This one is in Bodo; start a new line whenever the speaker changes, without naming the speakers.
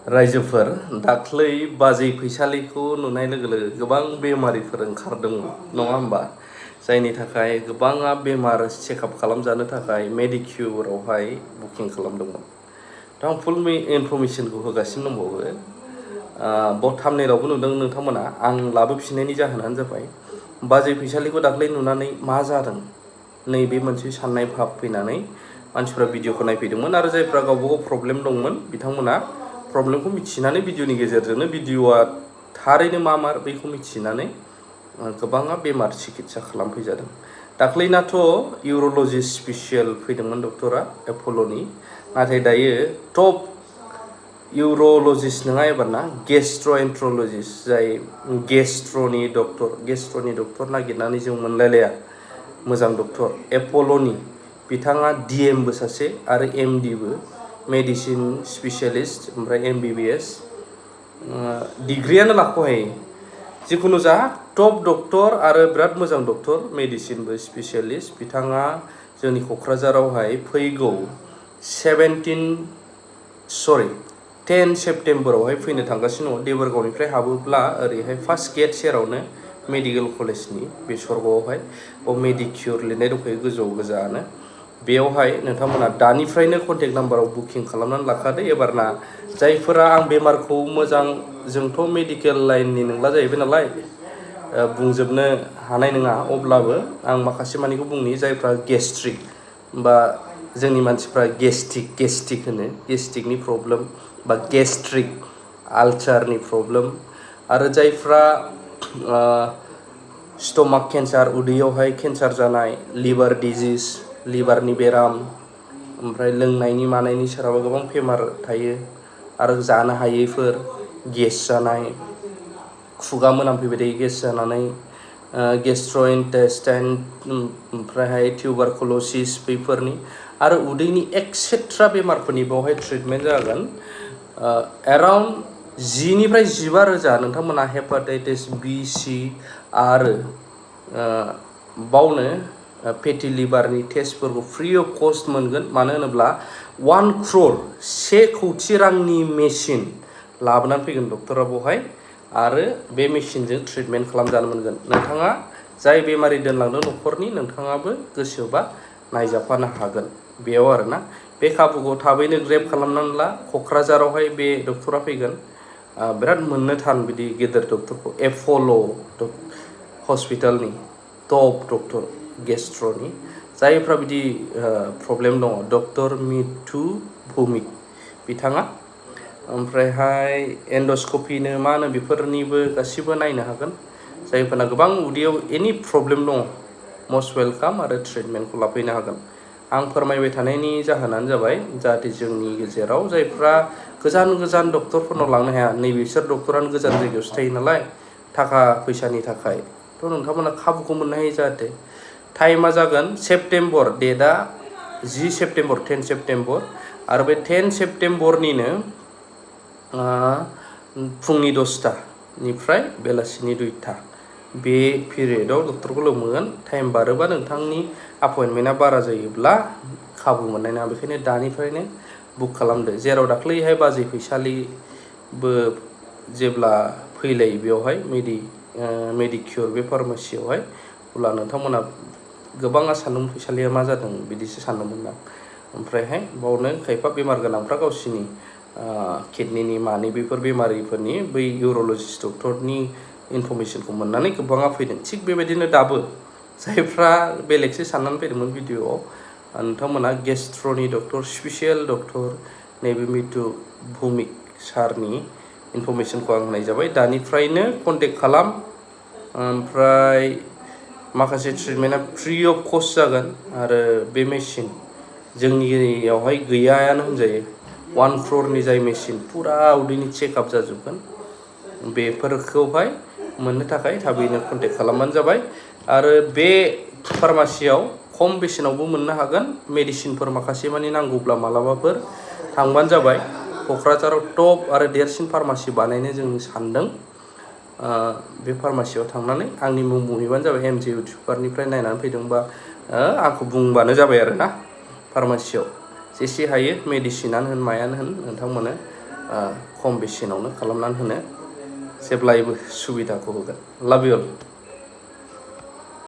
रायजोफोर दाख्लै बाजै फैसालिखौ नुनाय लोगो लोगो गोबां बेमारिफोर ओंखारदोंमोन नङा होमबा जायनि थाखाय गोबाङा बेमार चेकआप खालामजानो थाखाय मेडिक्युरावहाय बुकिं खालामदोंमोन दा आं फुल इनफरमेसनखौ होगासिनो दंबावो थाम्बनेइलावबो नुदों नोंथांमोना आं लाबोफिननायनि जाहोनानो जाबाय बाजै फैसालिखौ दाख्लै नुनानै मा जादों नैबे मोनसे साननाय भाब फैनानै मानसिफ्रा भिडिअखौ नायफैदोंमोन आरो जायफ्रा गावबा गाव प्रब्लेम दंमोन बिथांमोना प्रब्लेमखौ मिथिनानै भिडिअनि गेजेरजोंनो भिडिअआ थारैनो मा बेखौ मिथिनानै गोबाङा बेमार सिकित्सा खालामफैजादों दाख्लैनाथ' इउर'लजिस्ट स्पेसियेल फैदोंमोन डक्टरा एप'ल'नि नाथाय दायो टप इउर'लजिस्ट नङा एबारना गेस्ट्र'एन्ट्र'लजिस्ट जाय गेस्ट्र'नि डक्टर नागिरनानै जों मोनलायलाया मोजां डक्टर एप'ल'नि बिथाङा डिएमबो सासे आरो एमडिबो मेडिसिन स्पेसियेलिस्ट ओमफ्राय एमबिबिएस डिग्रियानो लाख'हाय जिखुनु जा टप डक्टर आरो बिराद मोजां डक्टर मेडिसिनबो स्पेसियेलिस्ट बिथाङा जोंनि क'क्राझारावहाय फैगौ 10 सेप्तेम्बरावहाय फैनो थांगासिनो दङ देबोरगावनिफ्राय हाबोब्ला ओरैहाय फार्स्ट गेट सेरावनो मेडिकेल कलेजनि बे सरगआवहाय मेडिक्युर लिरनाय दंखायो गोजौ गोजानो बेयावहाय नोंथांमोना दानिफ्रायनो कन्टेक्ट नाम्बाराव बुकिं खालामनानै लाखादो एबारना जायफोरा आं बेमारखौ मोजां जोंथ' मेडिकेल लाइननि नंला जाहैबाय नालाय बुंजोबनो हानाय नङा अब्लाबो आं माखासे मानिखौ बुंनि जायफ्रा गेस्ट्रिक बा जोंनि मानसिफ्रा गेस्टिक होनो गेस्टिकनि प्रब्लेम बा गेस्ट्रिक आलसारनि प्रब्लेम आरो जायफ्रा स्टमाक केन्सार उदैयावहाय केन्सार जानाय लिभार डिजिज लिभारनि बेराम ओमफ्राय लोंनायनि मानायनि सोरहाबा गोबां बेमार थायो आरो जानो हायैफोर गेस जानाय खुगा मोनामफैबाय थायो गेस जानानै गेस्ट्र'इन्टेस्टाइन ओमफ्रायहाय टिउबारकुलोसिस बैफोरनि आरो उदैनि एक्सेट्रा बेमारफोरनि बेवहाय ट्रिटमेन्ट जागोन एराउन्ड 10,000-15,000 नोंथांमोना हेपाटाइटिस बि सि आरो बावनो फेटि लिभारनि टेस्टफोरखौ फ्रि अफ कस्ट मोनगोन मानो होनोब्ला 1 crore 1 कौटि रांनि मेसिन लाबोनानै फैगोन डक्टरा बेवहाय आरो बे मेसिनजों ट्रिटमेन्ट खालामजानो मोनगोन नोंथाङा जाय बेमारि दोनलांदों न'खरनि नोंथाङाबो गोसोबा नायजाफानो हागोन बेयाव आरोना बे खाबुखौ थाबैनो ग्रेब खालामनानै ला क'क्राझारावहाय बे डक्टरा फैगोन बिराद मोननो थान बिदि गेदेर डक्टरखौ एप'ल' हस्पिटालनि टप डक्टर गेस्ट्र'नि जायफ्रा बिदि प्रब्लेम दङ डक्टर मिथु भुमिक बिथाङा ओमफ्रायहाय एन्डस्कपिनो मा होनो बेफोरनिबो गासिबो नायनो हागोन जायफोरना गोबां उदैयाव एनि प्रब्लेम दङ मस्ट वेलकाम आरो ट्रिटमेन्टखौ लाफैनो हागोन आं फोरमायबाय थानायनि जाहोनानो जाबाय जाहाथे जोंनि गेजेराव जायफ्रा गोजान डक्टरफोरनाव लांनो हाया नैबेसोर डक्टरानो गोजान जायगायावसो थायो नालाय थाखा फैसानि थाखाय थ' नोंथांमोना खाबुखौ मोननो हायो जाहाथे टाइमा जागोन सेप्तेम्बर डेटआ 10 सेप्तेम्बर आरो बे 10 सेप्तेम्बरनिनो फुंनि 10टानिफ्राय बेलासिनि 2टा बे पिरियडआव डक्टरखौ लोगो टाइम बारोबा नोंथांनि अपइन्टमेन्टआ बारा जायोब्ला खाबु मोननाय नङा बेखायनो दानिफ्रायनो बुक खालामदो जेराव दाख्लैहाय बाजै फैसालिबो जेब्ला फैलाय बेवहाय मेडिक्युर बे फार्मासियावहाय अब्ला नोंथांमोना गोबाङा सानदोंमोन फैसालिया मा जादों बिदिसो सानदोंमोन ना ओमफ्रायहाय बावनो खायफा बेमार गोनांफ्रा गावसिनि किडनिनि मानि बेफोर बेमारिफोरनि बै इउर'लजिस्ट डक्टरनि इनफरमेसनखौ मोननानै गोबाङा फैदों थिग बेबायदिनो दाबो जायफ्रा बेलेगसो साननानै फैदोंमोन भिडिअआव नोंथांमोना गेस्ट्र'नि डक्टर स्पेसियेल डक्टर नैबे मिथु भुमिक सारनि इनफरमेसनखौ आं होनाय जाबाय दानिफ्रायनो कन्टेक्ट खालाम ओमफ्राय माखासे ट्रिटमेन्टआ फ्रि अफ कस्ट जागोन आरो बे मेसिन जोंनियावहाय गैयायानो होनजायो 1 crore जाय मेसिन फुरा उदैनि चेकआप जाजोबगोन बेफोरखौहाय मोननो थाखाय थाबैनो कन्टेक्ट खालामबानो जाबाय आरो बे फार्मासियाव खम बेसेनावबो मोननो हागोन मेडिसिनफोर माखासे मानि नांगौब्ला मालाबाफोर थांबानो जाबाय क'क्राझाराव टप आरो देरसिन फार्मासि बानायनो जों सानदों बे फार्मासियाव थांनानै आंनि मुं बुंहैबानो जाबाय एमजे इउटिउबारनिफ्राय नायनानै फैदोंबा आंखौ बुंबानो जाबाय आरोना फार्मासियाव जेसे हायो मेडिसिनानो होन मायानो होन नोंथांमोना खम बेसेनावनो खालामनानै होनो जेब्लायबो सुबिदाखौ होगोन। लाभ इउ अल।